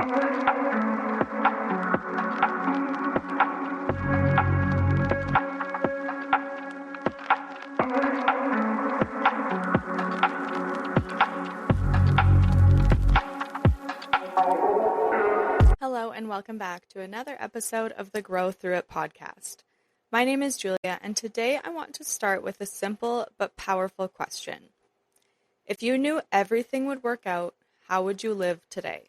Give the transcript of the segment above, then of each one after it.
Hello and welcome back to another episode of the Grow Through It podcast. My name is Julia, and today I want to start with a simple but powerful question. If you knew everything would work out, how would you live today?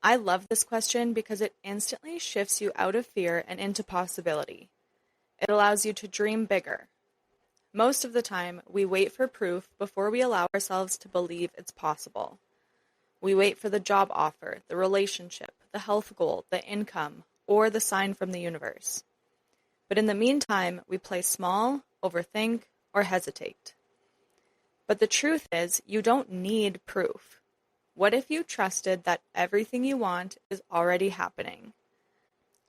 I love this question because it instantly shifts you out of fear and into possibility. It allows you to dream bigger. Most of the time, we wait for proof before we allow ourselves to believe it's possible. We wait for the job offer, the relationship, the health goal, the income, or the sign from the universe. But in the meantime, we play small, overthink, or hesitate. But the truth is, you don't need proof. What if you trusted that everything you want is already happening?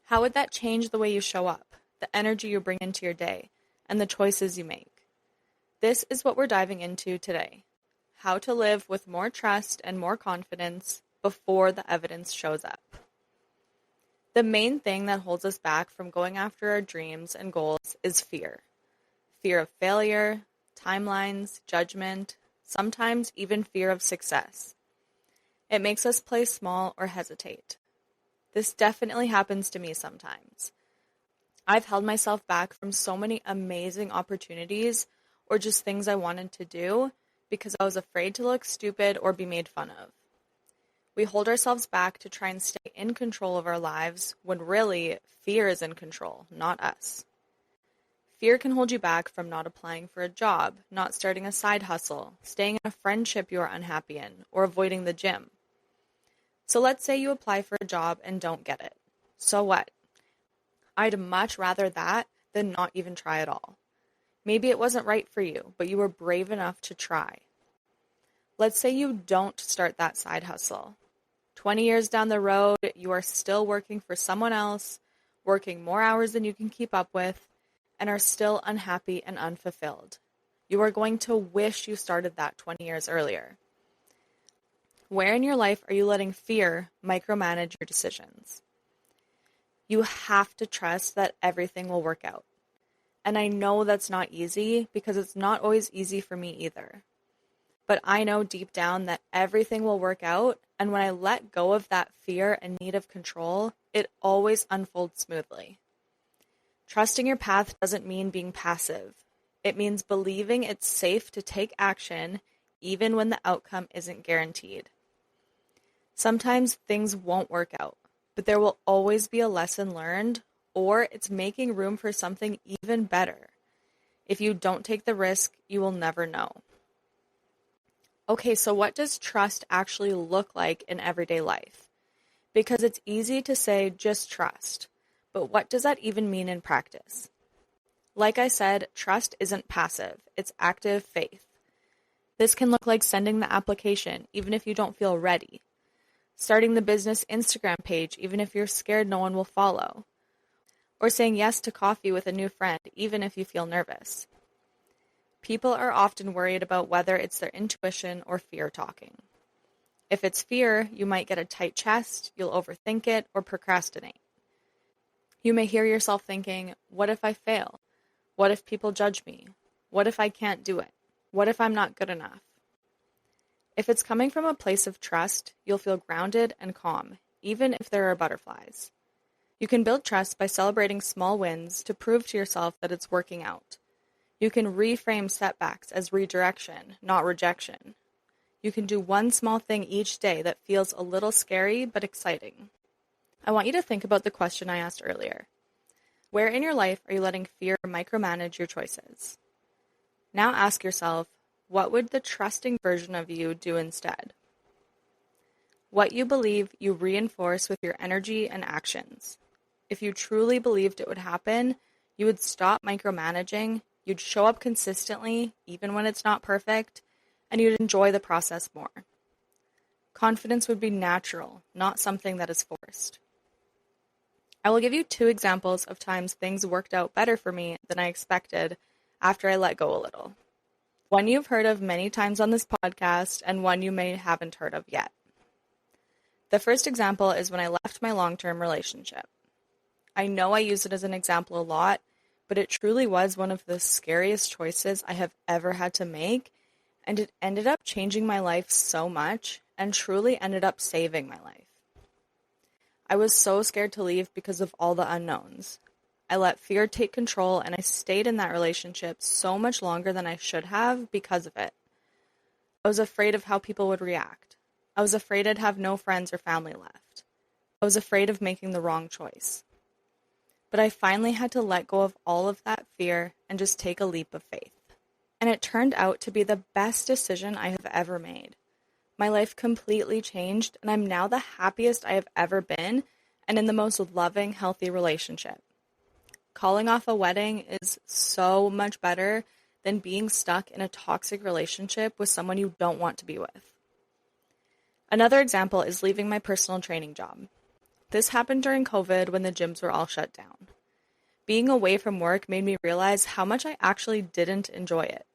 How would that change the way you show up, the energy you bring into your day, and the choices you make? This is what we're diving into today. How to live with more trust and more confidence before the evidence shows up. The main thing that holds us back from going after our dreams and goals is fear. Fear of failure, timelines, judgment, sometimes even fear of success. It makes us play small or hesitate. This definitely happens to me sometimes. I've held myself back from so many amazing opportunities or just things I wanted to do because I was afraid to look stupid or be made fun of. We hold ourselves back to try and stay in control of our lives when really fear is in control, not us. Fear can hold you back from not applying for a job, not starting a side hustle, staying in a friendship you are unhappy in, or avoiding the gym. So let's say you apply for a job and don't get it. So what? I'd much rather that than not even try at all. Maybe it wasn't right for you, but you were brave enough to try. Let's say you don't start that side hustle. 20 years down the road, you are still working for someone else, working more hours than you can keep up with, and are still unhappy and unfulfilled. You are going to wish you started that 20 years earlier. Where in your life are you letting fear micromanage your decisions? You have to trust that everything will work out. And I know that's not easy because it's not always easy for me either. But I know deep down that everything will work out, and when I let go of that fear and need of control, it always unfolds smoothly. Trusting your path doesn't mean being passive. It means believing it's safe to take action even when the outcome isn't guaranteed. Sometimes things won't work out, but there will always be a lesson learned, or it's making room for something even better. If you don't take the risk, you will never know. Okay, so what does trust actually look like in everyday life? Because it's easy to say just trust, but what does that even mean in practice? Like I said, trust isn't passive, it's active faith. This can look like sending the application even if you don't feel ready, starting the business Instagram page even if you're scared no one will follow, or saying yes to coffee with a new friend even if you feel nervous. People are often worried about whether it's their intuition or fear talking. If it's fear, you might get a tight chest, you'll overthink it, or procrastinate. You may hear yourself thinking, what if I fail? What if people judge me? What if I can't do it? What if I'm not good enough? If it's coming from a place of trust, you'll feel grounded and calm, even if there are butterflies. You can build trust by celebrating small wins to prove to yourself that it's working out. You can reframe setbacks as redirection, not rejection. You can do one small thing each day that feels a little scary but exciting. I want you to think about the question I asked earlier. Where in your life are you letting fear micromanage your choices? Now ask yourself, what would the trusting version of you do instead? What you believe, you reinforce with your energy and actions. If you truly believed it would happen, you would stop micromanaging, you'd show up consistently, even when it's not perfect, and you'd enjoy the process more. Confidence would be natural, not something that is forced. I will give you 2 examples of times things worked out better for me than I expected after I let go a little. One you've heard of many times on this podcast, and one you may haven't heard of yet. The first example is when I left my long-term relationship. I know I use it as an example a lot, but it truly was one of the scariest choices I have ever had to make, and it ended up changing my life so much and truly ended up saving my life. I was so scared to leave because of all the unknowns. I let fear take control and I stayed in that relationship so much longer than I should have because of it. I was afraid of how people would react. I was afraid I'd have no friends or family left. I was afraid of making the wrong choice. But I finally had to let go of all of that fear and just take a leap of faith. And it turned out to be the best decision I have ever made. My life completely changed, and I'm now the happiest I have ever been and in the most loving, healthy relationship. Calling off a wedding is so much better than being stuck in a toxic relationship with someone you don't want to be with. Another example is leaving my personal training job. This happened during COVID when the gyms were all shut down. Being away from work made me realize how much I actually didn't enjoy it.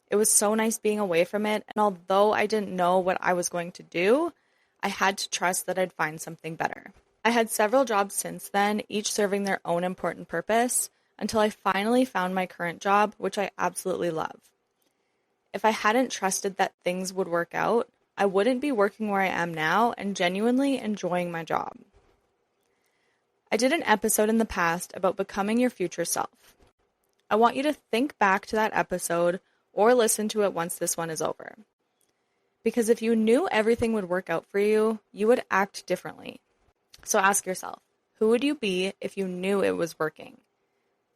It was so nice being away from it, and although I didn't know what I was going to do, I had to trust that I'd find something better. I had several jobs since then, each serving their own important purpose, until I finally found my current job, which I absolutely love. If I hadn't trusted that things would work out, I wouldn't be working where I am now and genuinely enjoying my job. I did an episode in the past about becoming your future self. I want you to think back to that episode or listen to it once this one is over. Because if you knew everything would work out for you, you would act differently. So ask yourself, who would you be if you knew it was working?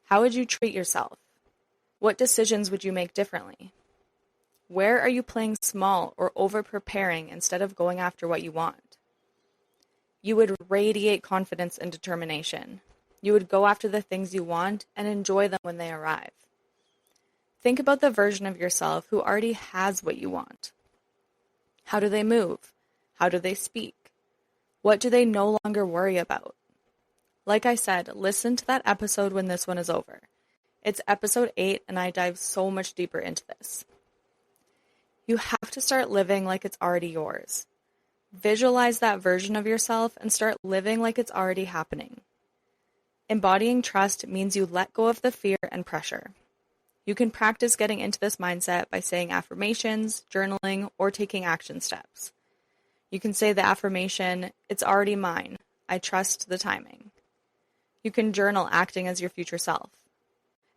How would you treat yourself? What decisions would you make differently? Where are you playing small or over-preparing instead of going after what you want? You would radiate confidence and determination. You would go after the things you want and enjoy them when they arrive. Think about the version of yourself who already has what you want. How do they move? How do they speak? What do they no longer worry about? Like I said, listen to that episode when this one is over. It's episode 8 and I dive so much deeper into this. You have to start living like it's already yours. Visualize that version of yourself and start living like it's already happening. Embodying trust means you let go of the fear and pressure. You can practice getting into this mindset by saying affirmations, journaling, or taking action steps. You can say the affirmation, "It's already mine. I trust the timing." You can journal acting as your future self.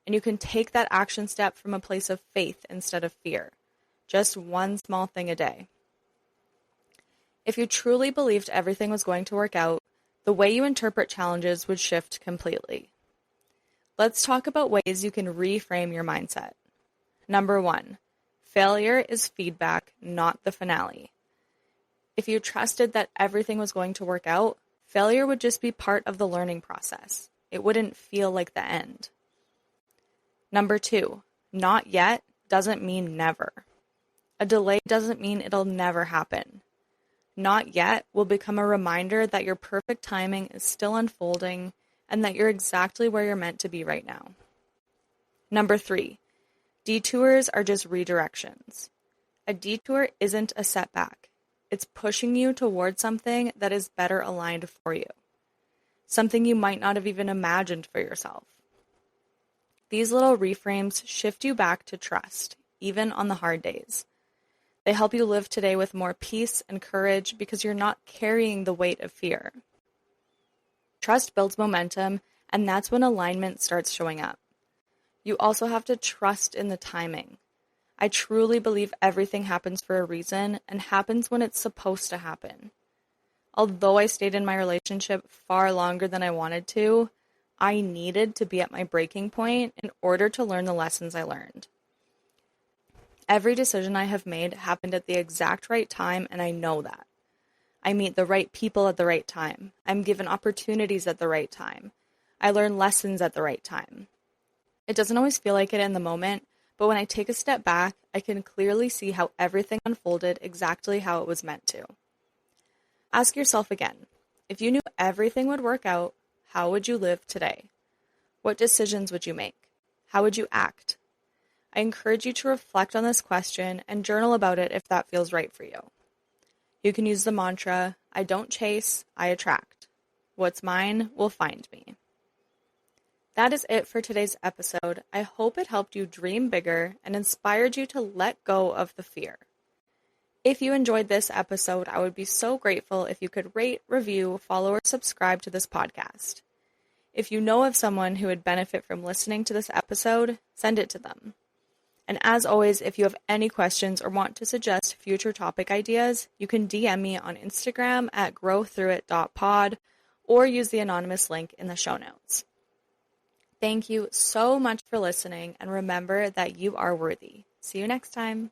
And you can take that action step from a place of faith instead of fear. Just one small thing a day. If you truly believed everything was going to work out, the way you interpret challenges would shift completely. Let's talk about ways you can reframe your mindset. Number 1, failure is feedback, not the finale. If you trusted that everything was going to work out, failure would just be part of the learning process. It wouldn't feel like the end. Number 2, not yet doesn't mean never. A delay doesn't mean it'll never happen. Not yet will become a reminder that your perfect timing is still unfolding and that you're exactly where you're meant to be right now. Number 3, detours are just redirections. A detour isn't a setback. It's pushing you towards something that is better aligned for you. Something you might not have even imagined for yourself. These little reframes shift you back to trust, even on the hard days. They help you live today with more peace and courage because you're not carrying the weight of fear. Trust builds momentum, and that's when alignment starts showing up. You also have to trust in the timing. I truly believe everything happens for a reason and happens when it's supposed to happen. Although I stayed in my relationship far longer than I wanted to, I needed to be at my breaking point in order to learn the lessons I learned. Every decision I have made happened at the exact right time, and I know that. I meet the right people at the right time. I'm given opportunities at the right time. I learn lessons at the right time. It doesn't always feel like it in the moment, but when I take a step back, I can clearly see how everything unfolded exactly how it was meant to. Ask yourself again, if you knew everything would work out, how would you live today? What decisions would you make? How would you act? I encourage you to reflect on this question and journal about it if that feels right for you. You can use the mantra, I don't chase, I attract. What's mine will find me. That is it for today's episode. I hope it helped you dream bigger and inspired you to let go of the fear. If you enjoyed this episode, I would be so grateful if you could rate, review, follow, or subscribe to this podcast. If you know of someone who would benefit from listening to this episode, send it to them. And as always, if you have any questions or want to suggest future topic ideas, you can DM me on Instagram at growthroughit.pod or use the anonymous link in the show notes. Thank you so much for listening, and remember that you are worthy. See you next time.